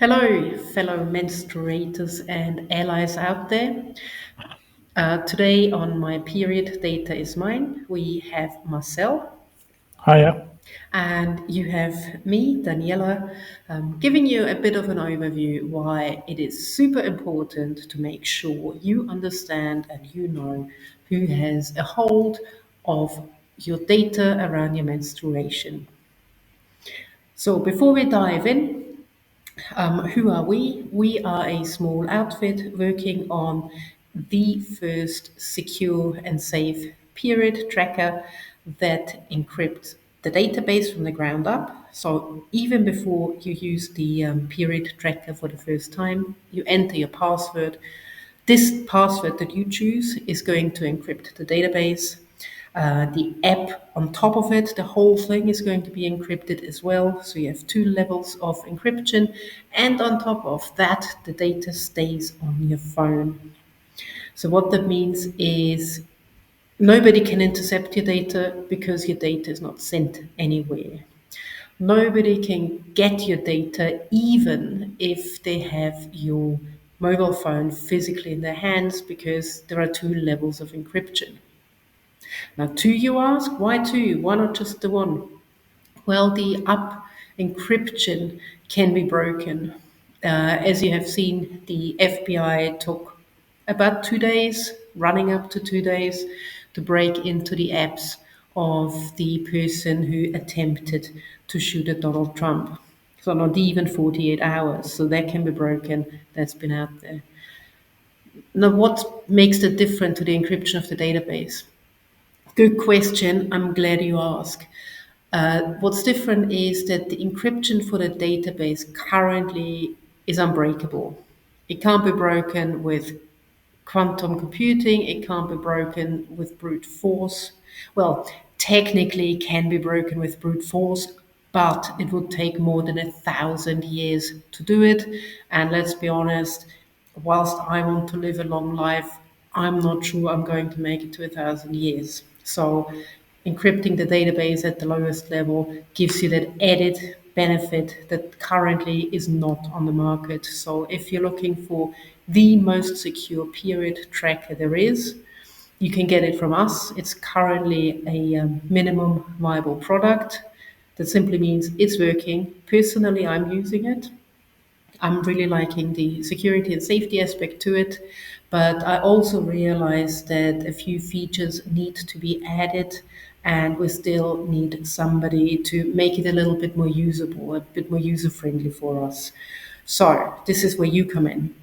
Hello, fellow menstruators and allies out there. Today on My Period Data is Mine, we have Marcel Hiya. and you have me, Daniela, giving you a bit of an overview why it is super important to make sure you understand and you know who has a hold of your data around your menstruation. So before we dive in, who are we? We are a small outfit working on the first secure and safe period tracker that encrypts the database from the ground up. So even before you use the period tracker for the first time, you enter your password. This password that you choose is going to encrypt the database. The app on top of it, the whole thing is going to be encrypted as well. So you have two levels of encryption. And on top of that, the data stays on your phone. So what that means is nobody can intercept your data because your data is not sent anywhere. Nobody can get your data even if they have your mobile phone physically in their hands because there are two levels of encryption. Now, two, you ask, why two? Why not just the one? Well, the up encryption can be broken. As you have seen, the FBI took about 2 days, running up to 2 days, to break into the apps of the person who attempted to shoot at Donald Trump. So, not even 48 hours. So, that can be broken. That's been out there. Now, what makes it different to the encryption of the database? Good question. I'm glad you asked. What's different is that the encryption for the database currently is unbreakable. It can't be broken with quantum computing, it can't be broken with brute force. Well, technically, it can be broken with brute force, but it would take more than 1,000 years to do it. And let's be honest, whilst I want to live a long life, I'm not sure I'm going to make it to 1,000 years. So, encrypting the database at the lowest level gives you that added benefit that currently is not on the market. So, if you're looking for the most secure period tracker there is, you can get it from us. It's currently a minimum viable product. That simply means it's working. Personally, I'm using it. I'm really liking the security and safety aspect to it, but I also realized that a few features need to be added, and we still need somebody to make it a little bit more usable, a bit more user friendly for us. So, this is where you come in.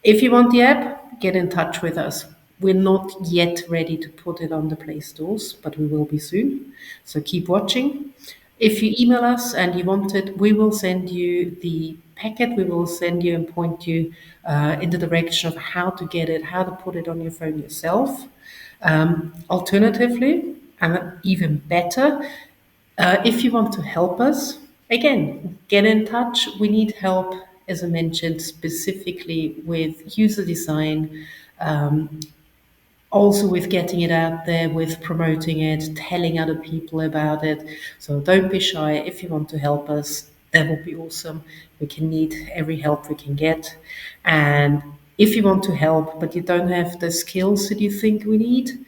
If you want the app, get in touch with us. We're not yet ready to put it on the Play Stores, but we will be soon. So keep watching. If you email us and you want it, we will send you the packet. We will send you and point you in the direction of how to get it, how to put it on your phone yourself. Alternatively, and even better, if you want to help us, again, get in touch. We need help, as I mentioned, specifically with user design, also with getting it out there, with promoting it, telling other people about it. So don't be shy. If you want to help us, that would be awesome. We can need every help we can get. And if you want to help, but you don't have the skills that you think we need,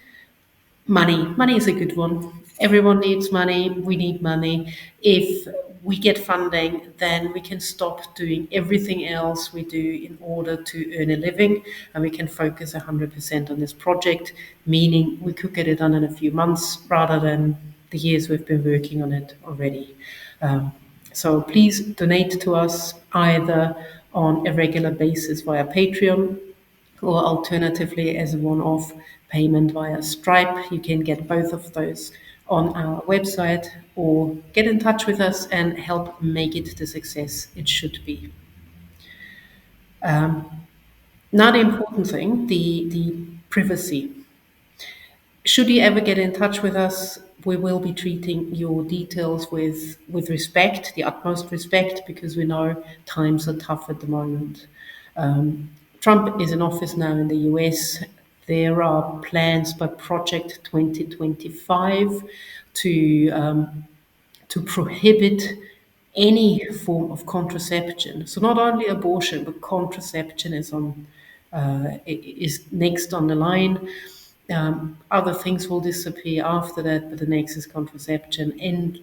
money is a good one. Everyone needs money. We need money. If we get funding, then we can stop doing everything else we do in order to earn a living, and we can focus 100% on this project, meaning we could get it done in a few months rather than the years we've been working on it already. Um, so please donate to us either on a regular basis via Patreon or alternatively as a one-off payment via Stripe. You can get both of those on our website or get in touch with us and help make it the success it should be. Now the important thing, the privacy. Should you ever get in touch with us, we will be treating your details with respect, the utmost respect, because we know times are tough at the moment. Trump is in office now in the US. There are plans by Project 2025 to prohibit any form of contraception. So not only abortion, but contraception is next on the line. Other things will disappear after that, but the next is contraception,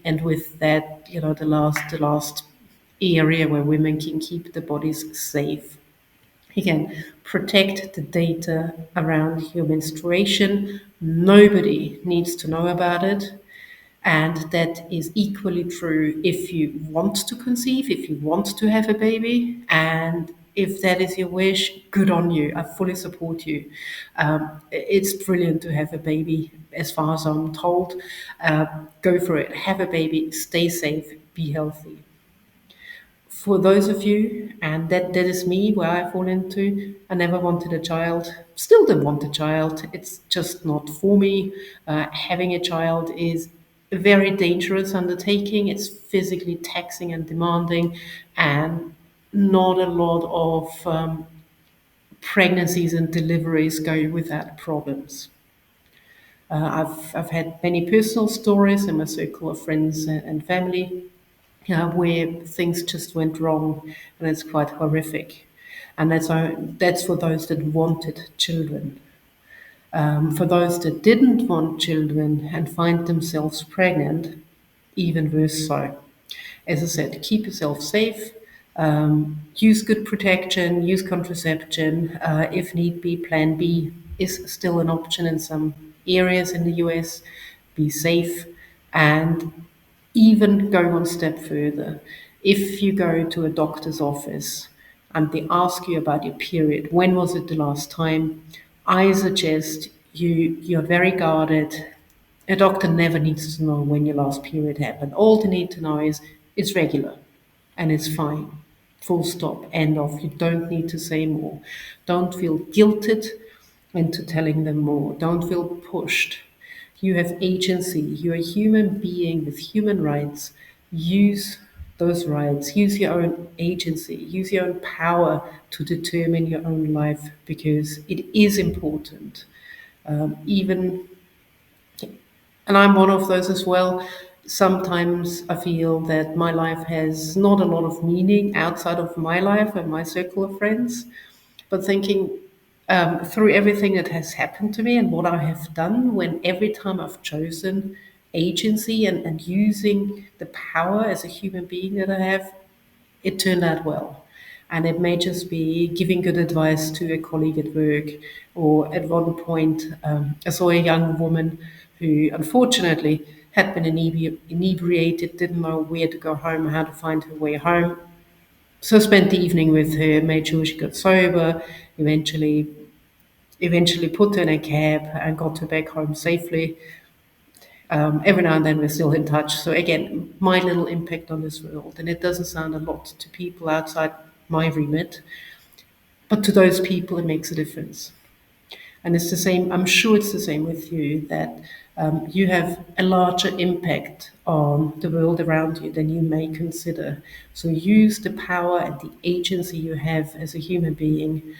and with that, the last area where women can keep their bodies safe. Again, protect the data around your menstruation. Nobody needs to know about it. And that is equally true if you want to conceive, if you want to have a baby. And if that is your wish, good on you. I fully support you. It's brilliant to have a baby, as far as I'm told. Go for it. Have a baby. Stay safe. Be healthy. For those of you, and that is me, where I fall into, I never wanted a child, still don't want a child. It's just not for me. Having a child is a very dangerous undertaking. It's physically taxing and demanding, and not a lot of pregnancies and deliveries go without problems. I've had many personal stories in my circle of friends and family where things just went wrong, and it's quite horrific. And that's for those that wanted children. For those that didn't want children and find themselves pregnant, even worse so. As I said, keep yourself safe. Use good protection, use contraception. If need be, Plan B is still an option in some areas in the US. Be safe. And even go one step further. If you go to a doctor's office and they ask you about your period, when was it the last time? I suggest you're very guarded. A doctor never needs to know when your last period happened. All they need to know is it's regular and it's fine. Full stop. End of. You don't need to say more. Don't feel guilted into telling them more. Don't feel pushed. You have agency. You're a human being with human rights. Use those rights. Use your own agency. Use your own power to determine your own life, because it is important. Even, and I'm one of those as well. Sometimes I feel that my life has not a lot of meaning outside of my life and my circle of friends. But thinking through everything that has happened to me and what I have done, when every time I've chosen agency and using the power as a human being that I have, it turned out well. And it may just be giving good advice to a colleague at work, or at one point, I saw a young woman who unfortunately had been inebriated, didn't know where to go home, how to find her way home. So I spent the evening with her, made sure she got sober, eventually put her in a cab and got her back home safely. Every now and then we're still in touch. So again, my little impact on this world, and it doesn't sound a lot to people outside my remit, but to those people it makes a difference. And it's the same, I'm sure it's the same with you, that you have a larger impact on the world around you than you may consider. So use the power and the agency you have as a human being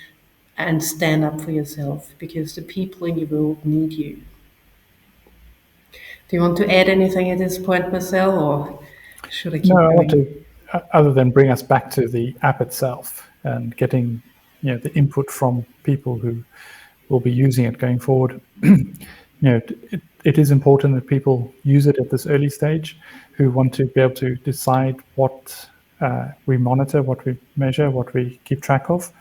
and stand up for yourself, because the people in your world need you. Do you want to add anything at this point, Marcel, or should I No, keep I want going? to, other than bring us back to the app itself and getting, the input from people who will be using it going forward. It is important that people use it at this early stage, who want to be able to decide what we monitor, what we measure, what we keep track of.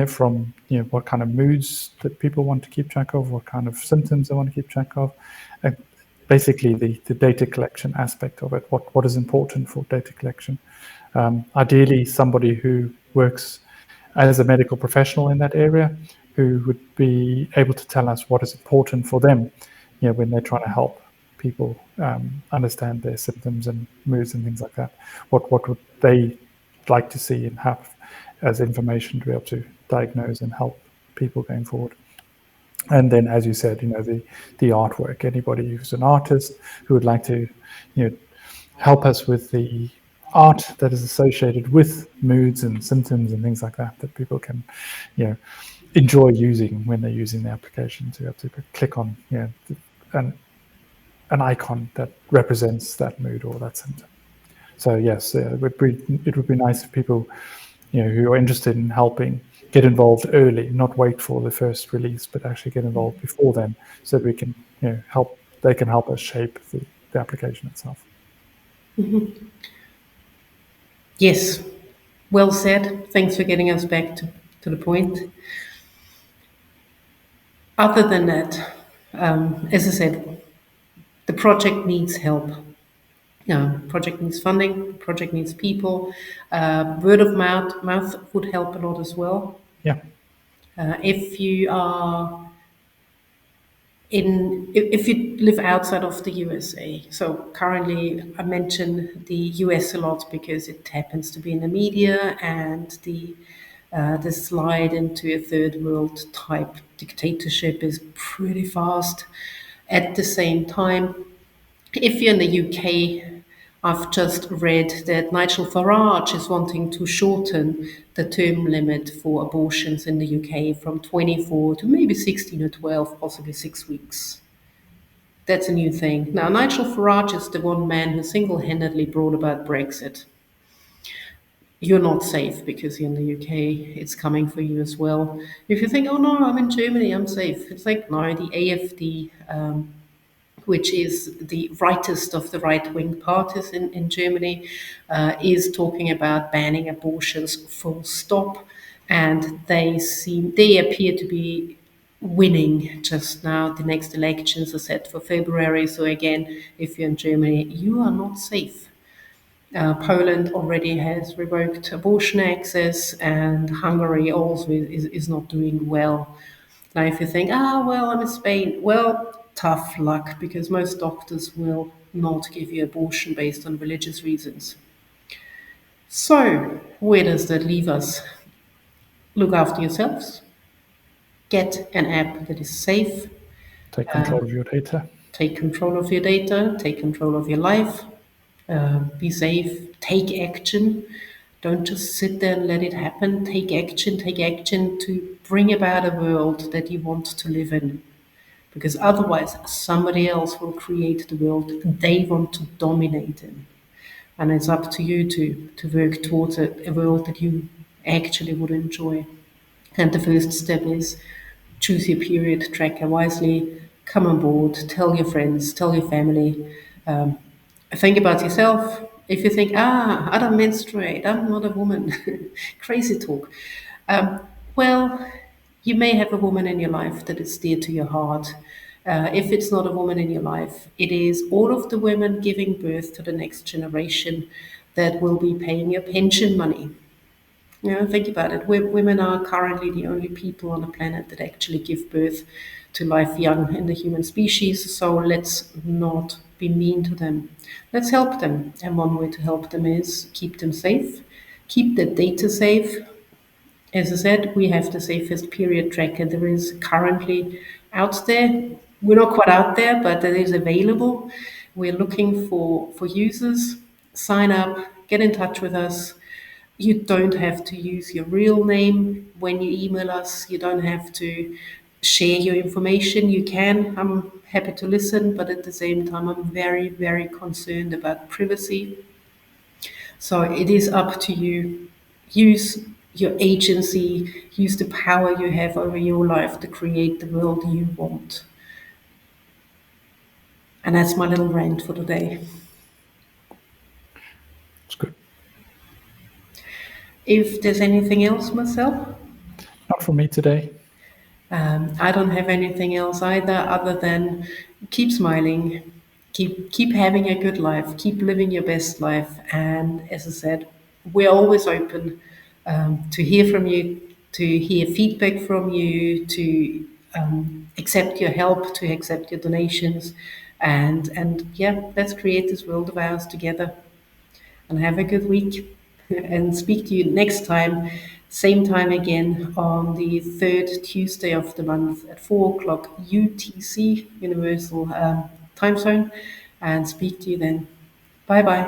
From what kind of moods that people want to keep track of, what kind of symptoms they want to keep track of. Basically, the data collection aspect of it, what is important for data collection. Ideally, somebody who works as a medical professional in that area, who would be able to tell us what is important for them, when they're trying to help people understand their symptoms and moods and things like that. What would they like to see and have as information to be able to diagnose and help people going forward. And then, as you said, the artwork. Anybody who's an artist who would like to, help us with the art that is associated with moods and symptoms and things like that, that people can, enjoy using when they're using the application, to be able to click on, an icon that represents that mood or that symptom. So yes, it would be nice if people, who are interested in helping, get involved early, not wait for the first release, but actually get involved before then, so that we can, help. They can help us shape the application itself. Yes, well said. Thanks for getting us back to the point. Other than that, as I said, the project needs help. Project needs funding. Project needs people. Word of mouth would help a lot as well. Yeah, If you are if you live outside of the USA. So currently, I mention the US a lot because it happens to be in the media, and the slide into a third world type dictatorship is pretty fast. At the same time, if you're in the UK, I've just read that Nigel Farage is wanting to shorten the term limit for abortions in the UK from 24 to maybe 16 or 12, possibly 6 weeks. That's a new thing. Now, Nigel Farage is the one man who single handedly brought about Brexit. You're not safe because you're in the UK. It's coming for you as well. If you think, oh no, I'm in Germany, I'm safe. It's like, no, the AfD, which is the rightest of the right wing parties in Germany, is talking about banning abortions full stop. And they appear to be winning just now. The next elections are set for February. So again, if you're in Germany, you are not safe. Poland already has revoked abortion access, and Hungary also is not doing well. Now, if you think, well, I'm in Spain, well, tough luck because most doctors will not give you abortion based on religious reasons. So, where does that leave us? Look after yourselves, get an app that is safe, take control of your data. take control of your data, take control of your life, be safe, take action. Don't just sit there and let it happen. Take action to bring about a world that you want to live in. Because otherwise, somebody else will create the world they want to dominate in. And it's up to you to work towards a world that you actually would enjoy. And the first step is choose your period tracker wisely, come on board, tell your friends, tell your family. Um, think about yourself. If you think, I don't menstruate, I'm not a woman, crazy talk. Um, well, you may have a woman in your life that is dear to your heart. If it's not a woman in your life, it is all of the women giving birth to the next generation that will be paying your pension money. Think about it. Women are currently the only people on the planet that actually give birth to life young in the human species. So let's not be mean to them. Let's help them. And one way to help them is keep them safe, keep the data safe. As I said, we have the safest period tracker there is currently out there. We're not quite out there, but it is available. We're looking for users. Sign up, get in touch with us. You don't have to use your real name when you email us. You don't have to share your information. You can. I'm happy to listen, but at the same time, I'm very, very concerned about privacy. So it is up to you. Use your agency, use the power you have over your life to create the world you want. And that's my little rant for today. It's good. If there's anything else, Marcel? Not for me today. I don't have anything else either, other than keep smiling, keep having a good life, keep living your best life. And as I said, we're always open to hear from you, to hear feedback from you, to accept your help, to accept your donations, and yeah, let's create this world of ours together. And have a good week. And speak to you next time, same time again on the third Tuesday of the month at 4 o'clock UTC, Universal Time Zone. And speak to you then. Bye bye.